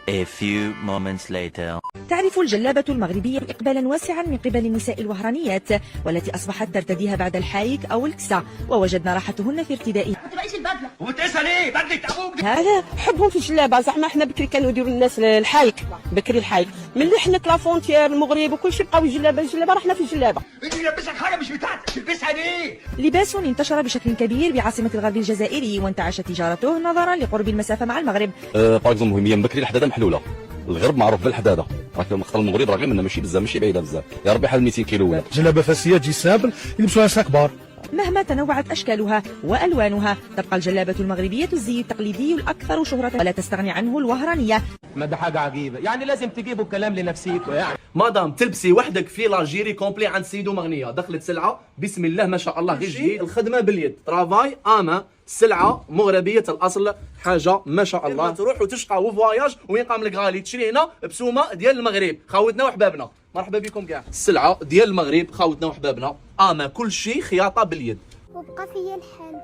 A few moments later. تعرف الجلابة المغربية إقبالا واسعا من قبل النساء الوهرانيات والتي أصبحت ترتديها بعد الحايك أو الكسا، ووجدنا راحتهن في ارتدائها. هذا حبهم في الجلابه. زعما حنا بكري كانوا يديروا الناس الحايك، بكري الحايك ملي حنا كلافونتيير المغرب وكل شيء بقاو الجلابه راه حنا في الجلابه. يلبسك حاجه مش بتاعتك تلبسها ليه؟ لباس انتشر بشكل كبير بعاصمة الغرب الجزائري وانتعشت تجارته نظرا لقرب المسافة مع المغرب. باغ اكزومبل هي من بكري الحداده محلوله، الغرب معروف بالحداده، راك مختار المغرب راه منها ماشي بزاف، ماشي بعيده بزاف، يا ربي حال 200 كيلو ولا. جلابه فاسيه تجي سامبل يلبسوها ناس كبار. مهما تنوعت أشكالها وألوانها تبقى الجلابة المغربية الزي التقليدي الأكثر شهرة ولا تستغني عنه الوهرانية. ما ده حاجة عجيبة، يعني لازم تجيبوا كلام لنفسيكم يعني. مادام تلبسي وحدك في لاجيري كومبلي عند سيدو مغنية، دخلت سلعة بسم الله ما شاء الله غير جديد، الخدمة باليد، ترافاي اما سلعة مغربية الأصل، حاجة ما شاء الله. تروح وتشقى وفواياج وين قام لك غالي تشري هنا بسومة ديال المغرب، خاوتنا وحبابنا، مرحبا بكم كاع. السلعة ديال المغرب خاوتنا وحبابنا، اما كل شيء خياطة باليد. وبقى فيا الحال.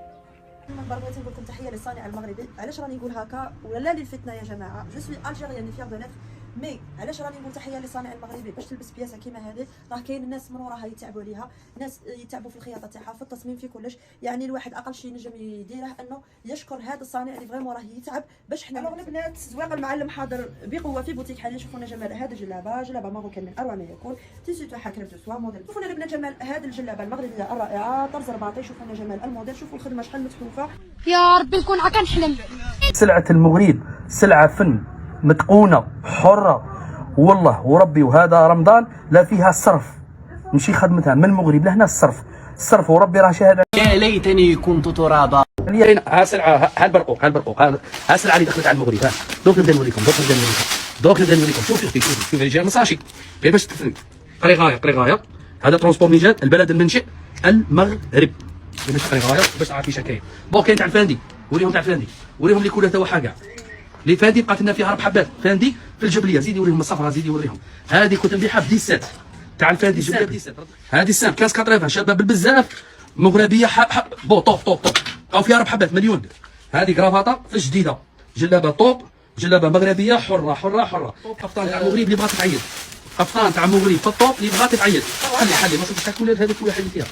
بغيت نقول لكم تحيه للصانع المغربي. علاش راني نقول هكا ولا للفتنه يا جماعه؟ جو سوي الجيريان فيغ دو نيت، مي علاش راني نقول تحيه للصانع المغربي؟ باش تلبس بياسه كيما هذه راه كاين الناس من وراها يتعبوا ليها، ناس يتعبوا في الخياطه تاعها، في التصميم، في كلش. يعني الواحد اقل شيء نجم يديره انه يشكر هذا الصانع اللي فريمون راه يتعب باش حنا. الوغ البنات زواق المعلم حاضر بقوه في بوتيك حاليا. شوفونا جمال هذه جلابه ماروكان من اروع ما يكون، تيسي تاعها كريب دو سوا موديل. شوفونا البنات جمال هذه الجلابه المغربيه الرائعه، طرز رباطي. شوفونا جمال الموديل، شوفوا الخدمه شحال متحوفه. يا ربي نكون هكا نحلم. سلعة المغرب سلعة فن متقونة حرة والله وربي. وهذا رمضان لا فيها الصرف، ماشي خدمتها من المغرب لهنا الصرف وربي راه شهادة. يا ليتني كنت ترابا. ها سلعة، ها البرقوق، ها سلعة اللي دخلت على المغرب. ها دوك نبدا نوريكم، شوف رجال مصاشي غير باش تفهم. قري غايه هذا ترونسبور نيجان البلد المنشئ المغرب. باش قري غايه باش تعرف كيفاش كاين. بون كاين تاع الفاندي، وريهم تاع الفاندي، وريهم لي كلها تاعها كاع. لي فاندي بقات لنا فيها 4 حبات فاندي في الجبليه، زيدي وريهم الصفراء، زيدي وريهم. هذه كنت نبيعها ب 17 تاع الفاندي جبليه ب 17. هذه السام كاس 80 شابه بالبزاف مغربيه بون طوب بقاو فيها 4 حبات مليون. هذه كرافاطه في الجديده، جلابه طوب، جلابه مغربيه حره. قفطان تاع المغرب اللي بغات تعيط، قفطان تاع المغرب في الطوب اللي بغات تعيط. حلي ما صدقش تاكل هذه كلها حلي فيها.